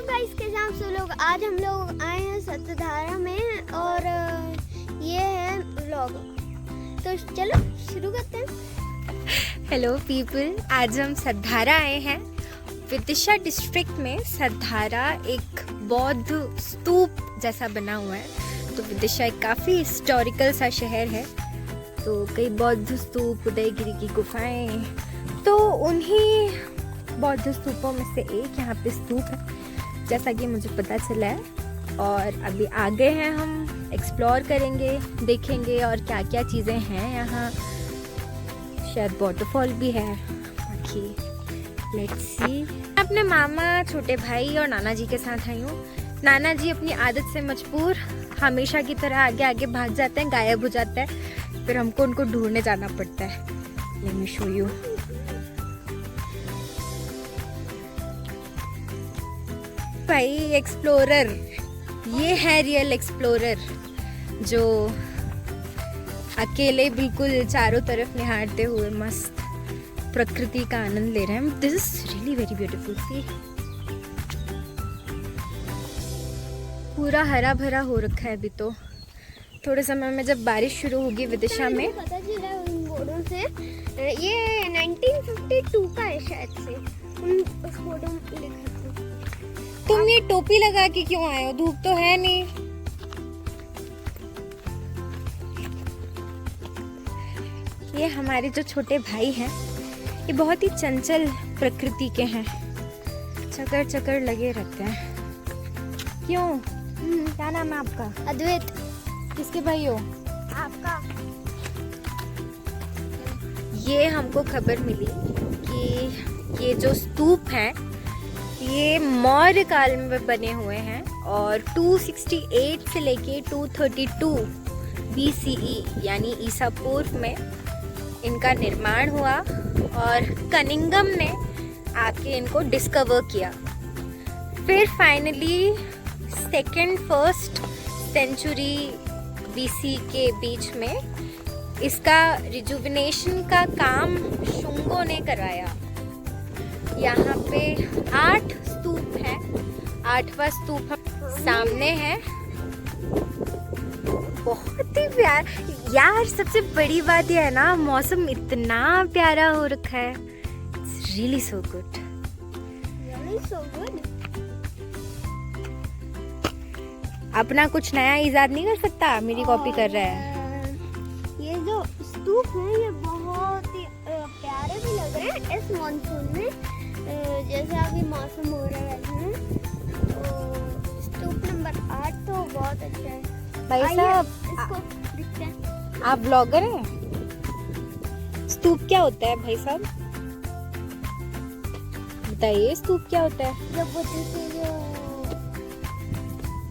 Guys कैसे आप सब लोग। आज हम लोग आए हैं सतधारा में और ये है व्लॉग। तो चलो शुरू करते हैं। हेलो पीपल, आज हम सतधारा आए हैं। विदिशा डिस्ट्रिक्ट में सतधारा एक बौद्ध स्तूप जैसा बना हुआ है। तो विदिशा एक काफ़ी हिस्टोरिकल सा शहर है। तो कई बौद्ध स्तूप, उदयगिरी की गुफाएं, तो उन्हीं बौद्ध स्तूपों में से एक यहाँ पे स्तूप है जैसा कि मुझे पता चला है। और अभी आगे हैं, हम एक्सप्लोर करेंगे, देखेंगे और क्या क्या चीज़ें हैं यहाँ। शायद वाटरफॉल भी है। बाकी लेट्स सी। अपने मामा, छोटे भाई और नाना जी के साथ आई हूँ। नाना जी अपनी आदत से मजबूर हमेशा की तरह आगे आगे भाग जाते हैं, गायब हो जाते हैं, फिर हमको उनको ढूंढने जाना पड़ता है। Let me show you. भाई एक्सप्लोरर, ये है रियल एक्सप्लोरर जो अकेले बिल्कुल चारों तरफ निहारते हुए मस्त प्रकृति का आनंद ले रहे हैं। This is really very beautiful. See, पूरा हरा भरा हो रखा है। अभी तो थोड़े समय में जब बारिश शुरू होगी विदिशा में। पता चला उन बोर्डों से ये 1952 का है शायद से। उस बोर्डों में लिखा था। तुम ये टोपी लगा के क्यों आए हो? धूप तो है नहीं। ये हमारे जो छोटे भाई हैं, ये बहुत ही चंचल प्रकृति के हैं, चक्कर चक्कर लगे रहते हैं। क्यों? क्या नाम है आपका? अद्वैत। किसके भाई हो? आपका? ये हमको खबर मिली कि ये जो स्तूप हैं ये मौर्य काल में बने हुए हैं और 268 से लेके 232 BCE यानी ईसा पूर्व में इनका निर्माण हुआ और कनिंगम ने आके इनको डिस्कवर किया। फिर फाइनली फर्स्ट सेंचुरी BC के बीच में इसका रिजुविनेशन का काम शुंगों ने करवाया। यहाँ पे 8 स्तूप हैं। 8वां स्तूप सामने है। बहुत ही प्यार यार। सबसे बड़ी बात यह है ना, मौसम इतना प्यारा हो रखा है। It's really so good. Really so good. अपना कुछ नया इजाद नहीं कर सकता? मेरी कॉपी कर रहा है। ये जो स्तूप है ये बहुत ही प्यारे भी लग रहे हैं इस मानसून में। जैसे अभी मौसम हो रहा है वैसे में। तो स्तूप नंबर 8 तो बहुत अच्छा है। भाई साहब, इसको दिखते हैं। आप ब्लॉगर हैं? स्तूप क्या होता है भाई साहब? बताइए, स्तूप क्या होता है? जब बुद्ध के जो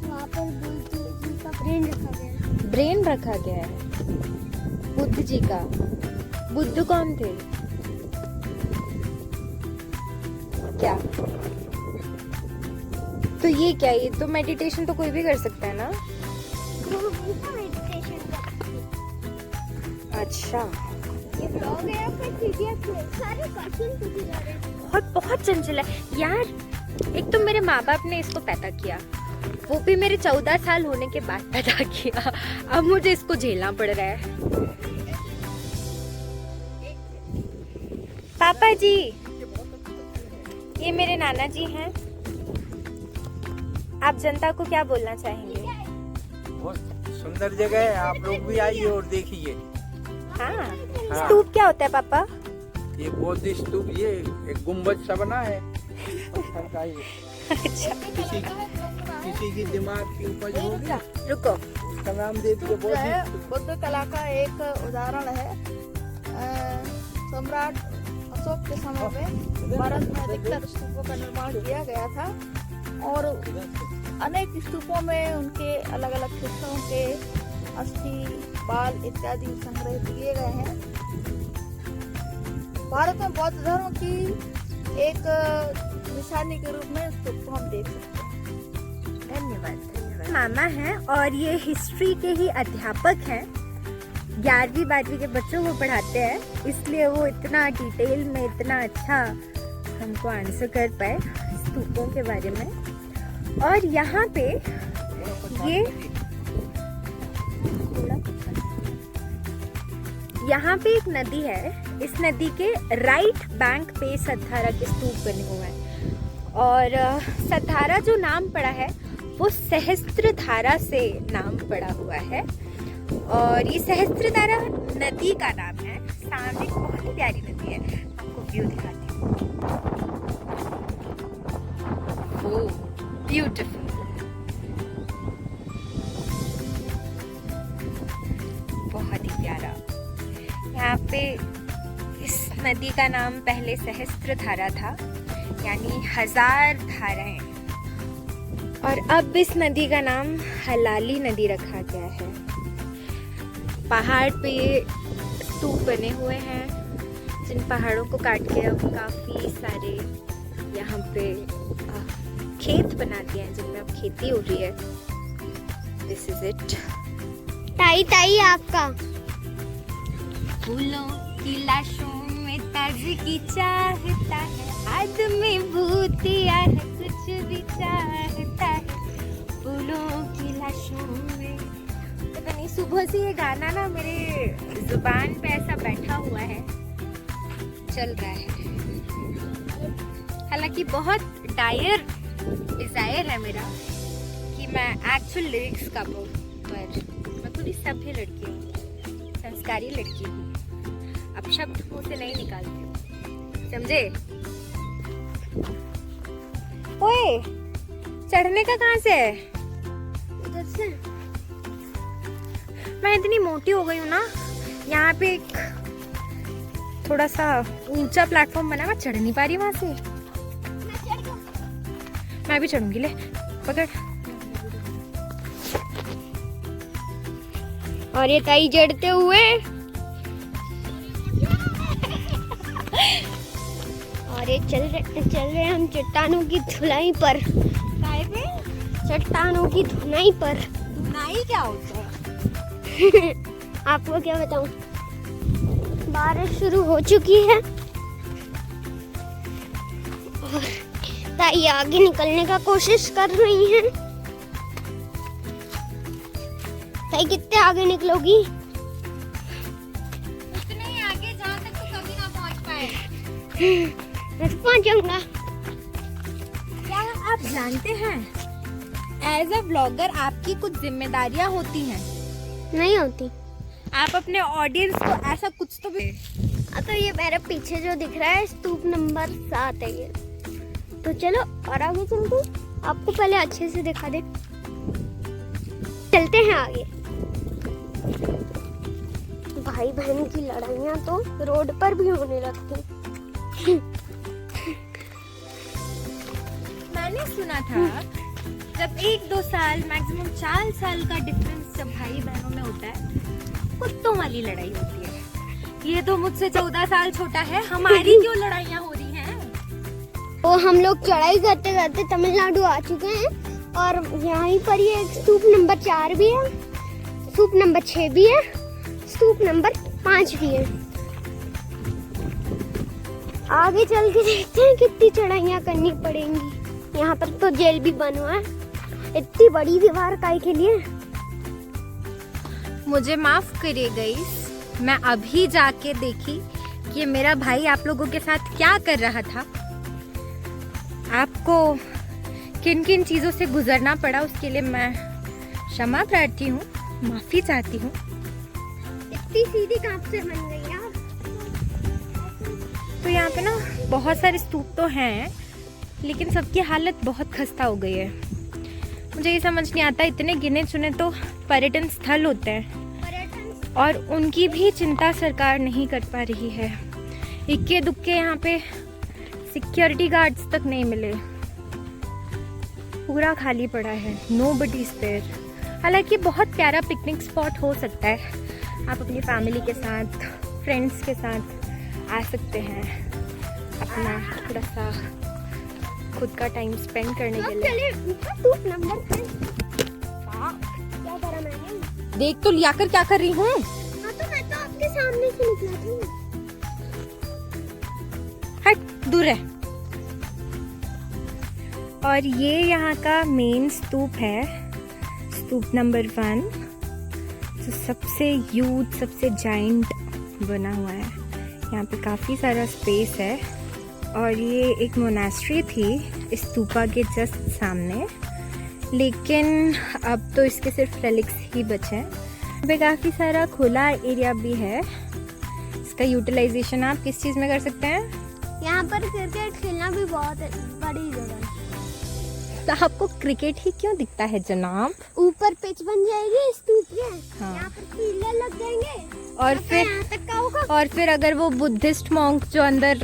वहाँ पर बुद्ध जी का ब्रेन रखा गया है। ब्रेन रखा गया है बुद्ध जी का। बुद्ध कौन थे? क्या? तो ये क्या? ये तो मेडिटेशन तो कोई भी कर सकता है ना? मेडिटेशन का। अच्छा, ये व्लॉग है या फिर पीडीएफ है? सारे क्वेश्चन पूछे जा रहे हैं। बहुत बहुत चंचल है यार। एक तो मेरे माँ बाप ने इसको पैदा किया, वो भी मेरे 14 साल होने के बाद पैदा किया। अब मुझे इसको झेलना पड़ रहा है। पापा जी, ये मेरे नाना जी हैं। आप जनता को क्या बोलना चाहेंगे? बहुत सुंदर जगह है, आप लोग भी आइए और देखिए। हाँ, स्तूप क्या होता है पापा? ये बौद्ध स्तूप, ये एक गुम्बद सा बना है। अच्छा, किसी की दिमाग की उपज होगी, रुको। उसका नाम दे दिए बौद्ध। बुद्ध कला का एक उदाहरण है। सम्राट अशोक के समय में भारत में अधिकतर स्तूपों का निर्माण किया गया था और अनेक स्तूपों में उनके अलग अलग शिष्यों के अस्थि, बाल इत्यादि संग्रहित किए गए हैं। भारत में बौद्ध धर्म की एक निशानी के रूप में स्तूप को हम देख सकते हैं। धन्यवाद। मामा हैं और ये हिस्ट्री के ही अध्यापक हैं। 11वीं 12वीं के बच्चों को पढ़ाते हैं, इसलिए वो इतना डिटेल में इतना अच्छा हमको आंसर कर पाए स्तूपों के बारे में। और यहाँ पे यहाँ पे एक नदी है। इस नदी के राइट बैंक पे सतधारा के स्तूप बने हुए हैं। और सतधारा जो नाम पड़ा है वो सहस्त्रधारा से नाम पड़ा हुआ है। और ये सहस्त्रधारा नदी का नाम है। सामने बहुत ही प्यारी नदी है, आपको व्यू दिखाती हूँ। वो ब्यूटीफुल, बहुत ही प्यारा। यहाँ पे इस नदी का नाम पहले सहस्त्रधारा था, यानी 1000 धाराएं। और अब इस नदी का नाम हलाली नदी रखा गया है। पहाड़ पे स्तूप बने हुए हैं, जिन पहाड़ों को काट के अब काफ़ी सारे यहाँ पे खेत बना दिए हैं, जिनमें अब खेती हो रही है। This is it. ताई ताई आपका फूलों की लाशों में ताजगी चाहता है, आदमी भूतिया है, कुछ भी चाहता है। फूलों की लाशों में, पता नहीं सुबह से ये गाना ना मेरे जुबान पे ऐसा बैठा हुआ है, चल रहा है। हालांकि बहुत डायर डिजायर है मेरा कि मैं एक्चुअल लिरिक्स का बोलूं, पर मैं थोड़ी सभ्य लड़की हूँ, संस्कारी लड़की हूँ। अब शब्द मुंह से नहीं निकालती हूँ, समझे? ओए, चढ़ने का कहाँ से है? उधर से। मैं इतनी मोटी हो गई हूँ ना, यहाँ पे एक थोड़ा सा ऊंचा प्लेटफॉर्म बना, मैं चढ़ नहीं पा रही वहां से। मैं भी चढ़ूंगी, ले पकड़। और ये ताई जड़ते हुए और ये चल रहे हम चट्टानों की धुलाई पर। काय पे? चट्टानों की धुलाई पर। धुनाई क्या होता है? आपको क्या बताऊं, बारिश शुरू हो चुकी है और ताई आगे निकलने का कोशिश कर रही हैं। ताई कितने आगे निकलोगी? उतने ही आगे जहाँ तक तो कभी ना पहुँच पाए। मैं तो पहुंच जाऊंगा। क्या आप जानते हैं, एज अ ब्लॉगर आपकी कुछ जिम्मेदारियां होती हैं। नहीं होती। आप अपने ऑडियंस को ऐसा कुछ तो भी। तो ये मेरे पीछे जो दिख रहा है स्तूप नंबर 7 है ये। तो चलो और आगे चलते, आपको पहले अच्छे से दिखा दे। चलते हैं आगे। भाई बहन की लड़ाइयाँ तो रोड पर भी होने लगती। मैंने सुना था जब 1-2 साल मैक्सिमम 4 साल का डिफरेंस जब भाई बहनों में होता है, कुत्तों वाली लड़ाई होती है। ये तो मुझसे 14 साल छोटा है, हमारी क्यों लड़ाइयाँ हो रही हैं? तो हम लोग चढ़ाई करते करते तमिलनाडु आ चुके हैं और यहीं पर ये एक स्तूप नंबर 4 भी है, स्तूप नंबर 6 भी है, स्तूप नंबर 5 भी है। आगे चल के देखते हैं कितनी चढ़ाइयाँ करनी पड़ेंगी। यहाँ पर तो जेल भी बना हुआ है। इतनी बड़ी दीवार काहे के लिए? मुझे माफ करिए गाइस, मैं अभी जाके देखी कि मेरा भाई आप लोगों के साथ क्या कर रहा था। आपको किन किन चीज़ों से गुजरना पड़ा उसके लिए मैं क्षमा प्रार्थी हूँ, माफ़ी चाहती हूँ। इतनी सीधी कहाँ से बन गई यार? तो यहाँ पे ना बहुत सारे स्तूप तो हैं, लेकिन सबकी हालत बहुत खस्ता हो गई है। मुझे ये समझ नहीं आता, इतने गिने चुने तो पर्यटन स्थल होते हैं और उनकी भी चिंता सरकार नहीं कर पा रही है। इक्के दुक्के यहाँ पे सिक्योरिटी गार्ड्स तक नहीं मिले, पूरा खाली पड़ा है, नोबडी इज देयर। हालांकि बहुत प्यारा पिकनिक स्पॉट हो सकता है, आप अपनी फैमिली के साथ, फ्रेंड्स के साथ आ सकते हैं, अपना थोड़ा सा खुद का टाइम स्पेंड करने के लिए। स्तूप नंबर 3 क्या करा मैंने? देख तो लिया कर क्या कर रही हूँ। हाँ तो मैं तो आपके सामने से निकला था। हट, दूर है। और ये यहाँ का मेन स्तूप है, स्तूप नंबर 1, जो सबसे ह्यूज, सबसे जाइंट बना हुआ है। यहाँ पे काफ़ी सारा स्पेस है और ये एक मोनास्ट्री थी इस स्तूपा के जस्ट सामने, लेकिन अब तो इसके सिर्फ रेलिक्स ही बचे हैं। यहाँ पे काफ़ी सारा खुला एरिया भी है। इसका यूटिलाइजेशन आप किस चीज़ में कर सकते हैं? यहाँ पर क्रिकेट खेलना भी बहुत बड़ी जगह है। तो आपको क्रिकेट ही क्यों दिखता है जनाब? ऊपर पिच बन जाएगी स्तूप के, हाँ। यहाँ पर पीले लग जाएंगे और फिर यहाँ तक का होगा। और फिर अगर वो बुद्धिस्ट मॉन्क जो अंदर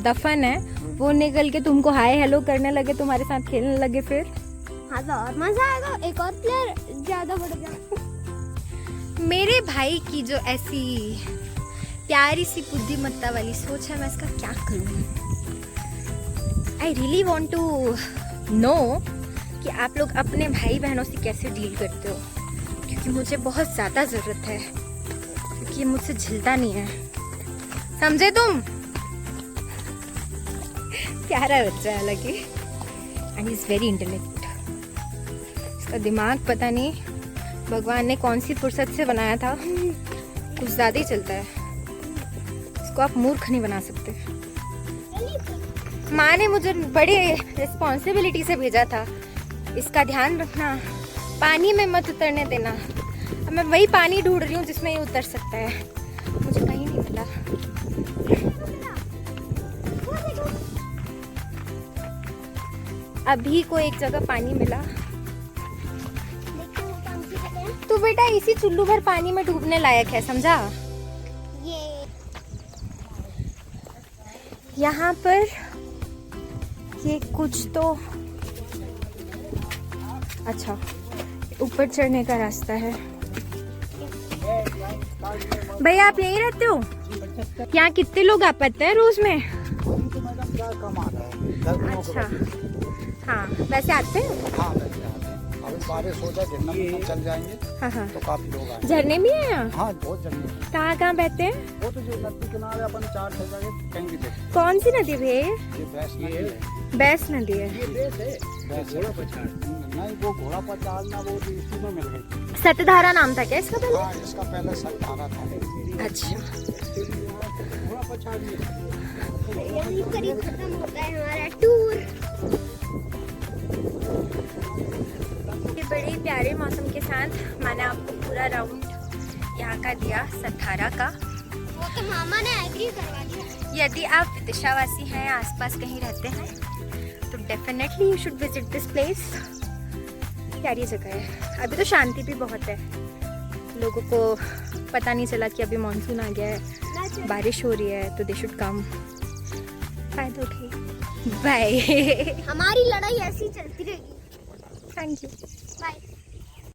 दफन है वो निकल के तुमको हाय हेलो करने लगे, तुम्हारे साथ खेलने लगे, फिर हाँ तो और मजा आएगा, एक और प्लेयर ज्यादा बढ़ जाएगा। मेरे भाई की जो ऐसी प्यारी सी बुद्धिमत्ता वाली सोच है, मैं इसका क्या करूँ? I really want to know कि आप लोग अपने भाई बहनों से कैसे डील करते हो, क्योंकि मुझे बहुत ज़्यादा ज़रूरत है, क्योंकि मुझसे झिलता नहीं है, समझे तुम? प्यारा बच्चा है हालांकि, एंड इज़ वेरी इंटेलिजेंट। इसका दिमाग पता नहीं भगवान ने कौन सी फुर्सत से बनाया था, कुछ ज़्यादा ही चलता है। इसको आप मूर्ख नहीं बना सकते। माँ ने मुझे बड़ी रिस्पॉन्सिबिलिटी से भेजा था, इसका ध्यान रखना, पानी में मत उतरने देना। अब मैं वही पानी ढूंढ रही हूँ जिसमें ये उतर सकता है, मुझे कहीं नहीं मिला। अभी को एक जगह पानी मिला। तो बेटा इसी चुल्लू भर पानी में डूबने लायक है, समझा? ये यहाँ पर ये कुछ तो अच्छा ऊपर चढ़ने का रास्ता है। भैया आप यहीं रहते हो? यहाँ कितने लोग आ पाते हैं रोज में? अच्छा हाँ, वैसे आते हैं? हाँ वैसे आते हैं। अभी बारिश हो जाए, झरना में चल जाएंगे हाँ हाँ। तो काफी लोग आए। झरने भी है यहाँ? हाँ बहुत झरने हैं। कहाँ कहाँ बहते हैं? वो तो जो नदी किनारे अपन 4-6 जगह कहीं भी देखे। कौन सी नदी भैया? ये बैस नदी है। बैस नदी है। बैस घोड़ा पछाड़ नहीं, वो घोड़ा पछाड़ना वो तो इसी में मिल गई। सतधारा नाम था क्या इसका पहले? हाँ इसका पहले सतधारा था। अच्छा घोड़ा पछाड़ यहीं करीब खत्म होता है हमारा टूर। ये बड़े प्यारे मौसम के साथ मैंने आपको पूरा राउंड यहाँ का दिया, सतधारा का। वो तो मामा ने एग्री करवा दिया। यदि आप विदिशावासी हैं, आसपास कहीं रहते हैं, तो definitely you should visit this place. प्यारी जगह है। अभी तो शांति भी बहुत है, लोगों को पता नहीं चला कि अभी मानसून आ गया है, बारिश हो रही है, तो दे शुड कम, फायदा उठाइए। बाय। हमारी लड़ाई ऐसी चलती रहेगी। Thank you. बाय।